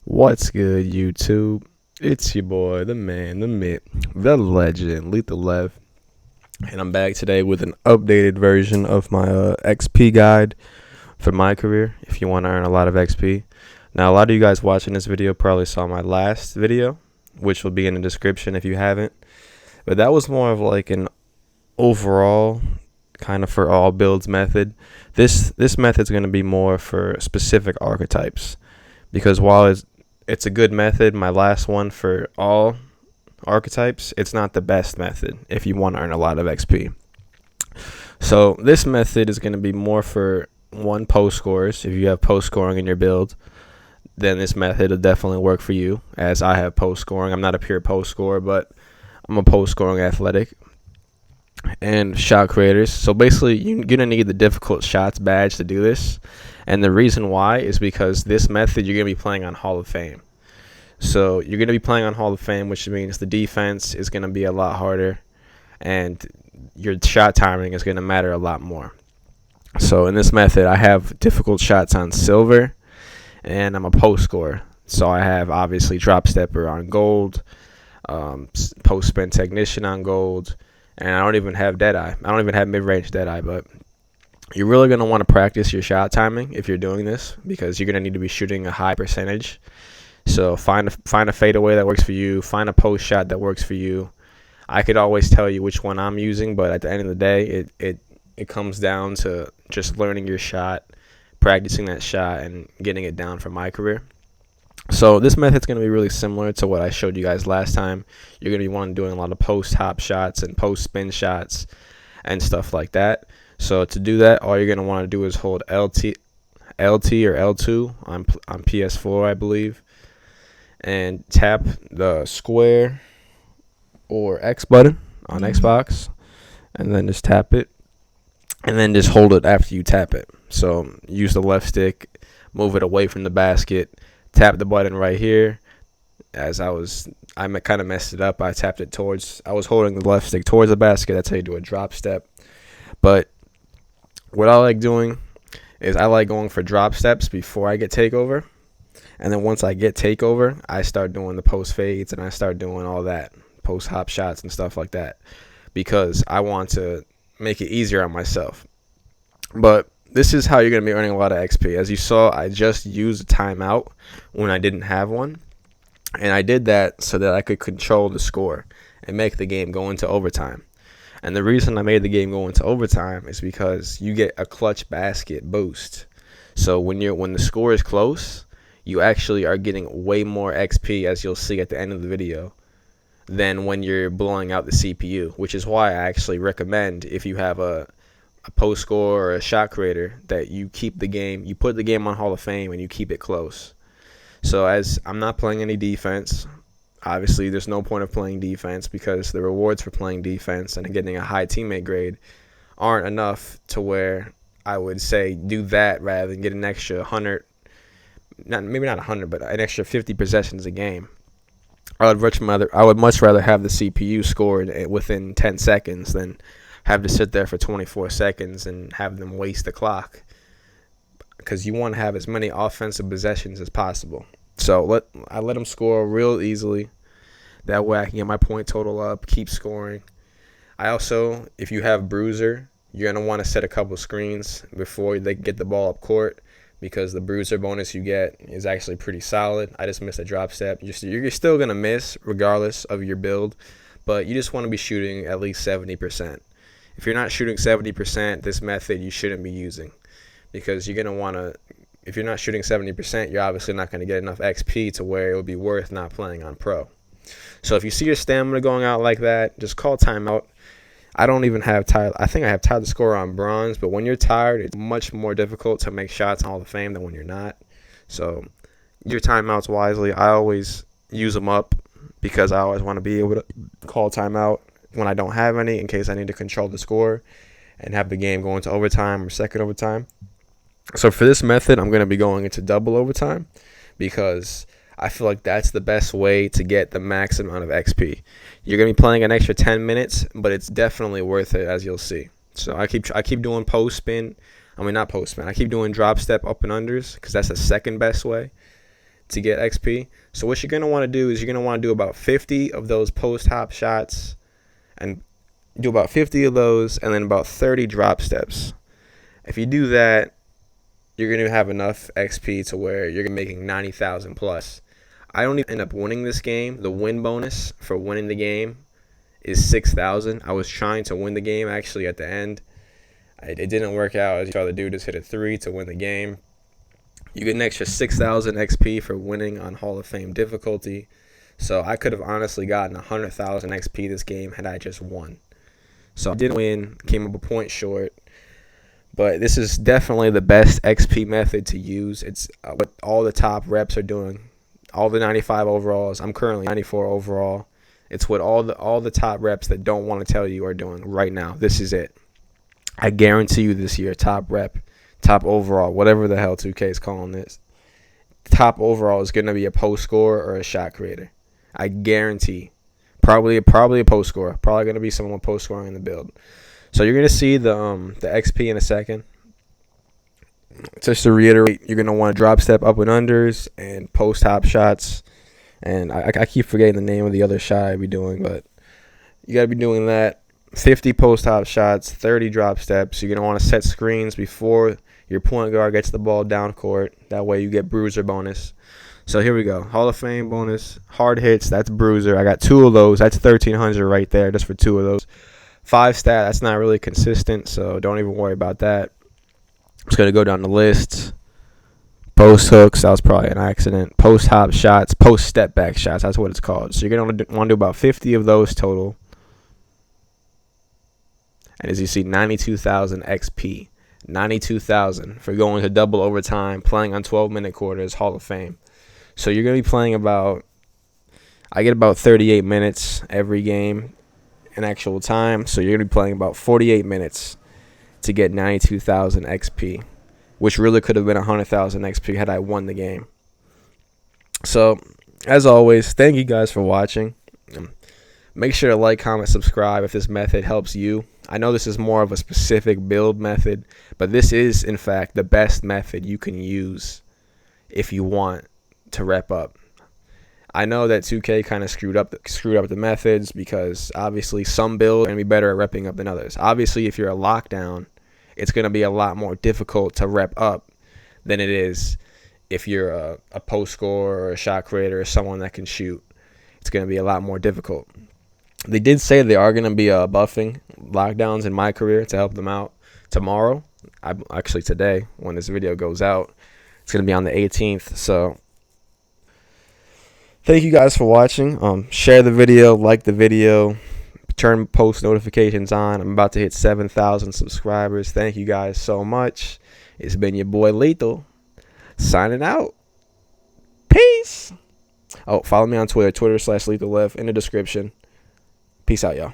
What's good, YouTube? It's your boy, the man, the myth, the legend, Lethal Lev, and I'm back today with an updated version of my XP guide for my career. If you want to earn a lot of XP, now a lot of you guys watching this video probably saw my last video, which will be in the description if you haven't. But that was more of like an overall kind of for all builds method. This method's going to be more for specific archetypes, because while it's a good method, my last one for all archetypes, it's not the best method if you want to earn a lot of XP. So this method is going to be more for post scorers. If you have post scoring in your build, then this method will definitely work for you, as I have post scoring. I'm not a pure post scorer, but I'm a post scoring athletic. And shot creators. So basically, you're going to need the difficult shots badge to do this. And the reason why is because this method, you're going to be playing on Hall of Fame. So you're going to be playing on Hall of Fame, which means the defense is going to be a lot harder, and your shot timing is going to matter a lot more. So in this method, I have difficult shots on silver, and I'm a post scorer. So I have obviously drop stepper on gold, post spin technician on gold, and I don't even have deadeye. I don't even have mid-range deadeye, but you're really going to want to practice your shot timing if you're doing this, because you're going to need to be shooting a high percentage. So find a fadeaway that works for you. Find a post shot that works for you. I could always tell you which one I'm using, but at the end of the day, it comes down to just learning your shot, practicing that shot, and getting it down for my career. So this method's going to be really similar to what I showed you guys last time. You're going to be doing a lot of post hop shots and post spin shots and stuff like that. So to do that, all you're going to want to do is hold LT or L2 on PS4, I believe, and tap the square or X button on Xbox, and then just tap it, and then just hold it after you tap it. So use the left stick, move it away from the basket, tap the button right here. I kind of messed it up. I was holding the left stick towards the basket. That's how you do a drop step. But what I like doing is I like going for drop steps before I get takeover. And then once I get takeover, I start doing the post fades, and I start doing all that, post hop shots and stuff like that, because I want to make it easier on myself. But this is how you're going to be earning a lot of XP. As you saw, I just used a timeout when I didn't have one. And I did that so that I could control the score and make the game go into overtime. And the reason I made the game go into overtime is because you get a clutch basket boost. So when the score is close, you actually are getting way more XP, as you'll see at the end of the video, than when you're blowing out the CPU, which is why I actually recommend, if you have a post score or a shot creator, that you keep the game, you put the game on Hall of Fame, and you keep it close. So as I'm not playing any defense, obviously there's no point of playing defense, because the rewards for playing defense and getting a high teammate grade aren't enough to where I would say do that rather than get an extra 100, maybe not 100, but an extra 50 possessions a game. I would much rather have the CPU scored within 10 seconds than have to sit there for 24 seconds and have them waste the clock, because you want to have as many offensive possessions as possible. So I let them score real easily. That way I can get my point total up, keep scoring. I also, if you have bruiser, you're going to want to set a couple screens before they get the ball up court, because the bruiser bonus you get is actually pretty solid. I just missed a drop step. You're still going to miss regardless of your build, but you just want to be shooting at least 70%. If you're not shooting 70%, this method you shouldn't be using, because you're going to want to, if you're not shooting 70%, you're obviously not going to get enough XP to where it would be worth not playing on pro. So if you see your stamina going out like that, just call timeout. I don't even have tied. I think I have tied the score on bronze, but when you're tired, it's much more difficult to make shots in Hall of Fame than when you're not. So your timeouts wisely. I always use them up, because I always want to be able to call timeout when I don't have any, in case I need to control the score and have the game go into overtime or second overtime. So for this method, I'm going to be going into double overtime, because I feel like that's the best way to get the max amount of XP. You're going to be playing an extra 10 minutes, but it's definitely worth it, as you'll see. So I keep doing post spin. I mean, not post spin. I keep doing drop step up and unders, because that's the second best way. to get XP. So what you're going to want to do is you're going to want to do about 50 of those post-hop shots, and do about 50 of those, and then about 30 drop steps. If you do that, you're going to have enough XP to where you're making 90,000 plus. I don't even end up winning this game. The win bonus for winning the game is 6,000. I was trying to win the game actually at the end. It didn't work out. As you saw, the dude just hit a 3 to win the game. You get an extra 6,000 XP for winning on Hall of Fame difficulty. So I could have honestly gotten 100,000 XP this game had I just won. So I didn't win, came up a point short. But this is definitely the best XP method to use. It's what all the top reps are doing. All the 95 overalls. I'm currently 94 overall. It's what all the top reps that don't want to tell you are doing right now. This is it. I guarantee you this year, top rep, top overall, whatever the hell 2K is calling this, top overall is going to be a post scorer or a shot creator. I guarantee. Probably a post scorer. Probably going to be someone post scoring in the build. So you're going to see the XP in a second. Just to reiterate, you're going to want to drop step up and unders and post hop shots. And I keep forgetting the name of the other shot I'd be doing, but you got to be doing that. 50 post hop shots, 30 drop steps. You're going to want to set screens before your point guard gets the ball down court. That way you get bruiser bonus. So here we go. Hall of Fame bonus. Hard hits, that's bruiser. I got 2 of those. That's 1,300 right there just for 2 of those. 5 stat, that's not really consistent, so don't even worry about that. I'm just going to go down the list. Post hooks, that was probably an accident. Post hop shots, post step back shots, that's what it's called. So you're going to want to do about 50 of those total. And as you see, 92,000 XP. 92,000 for going to double overtime, playing on 12-minute quarters, Hall of Fame. So you're going to be playing I get about 38 minutes every game in actual time. So you're going to be playing about 48 minutes to get 92,000 XP, which really could have been 100,000 XP had I won the game. So, as always, thank you guys for watching. Make sure to like, comment, subscribe if this method helps you. I know this is more of a specific build method, but this is, in fact, the best method you can use if you want to rep up. I know that 2K kind of screwed up the methods because obviously some builds are going to be better at repping up than others. Obviously, if you're a lockdown, it's going to be a lot more difficult to rep up than it is if you're a post scorer or a shot creator or someone that can shoot. It's going to be a lot more difficult. They did say they are going to be buffing lockdowns in mycareer to help them out tomorrow. Actually, today, when this video goes out, it's going to be on the 18th. So, thank you guys for watching. Share the video, like the video, turn post notifications on. I'm about to hit 7,000 subscribers. Thank you guys so much. It's been your boy Lethal, signing out. Peace. Oh, follow me on Twitter, Twitter/LethalLeft in the description. Peace out, y'all.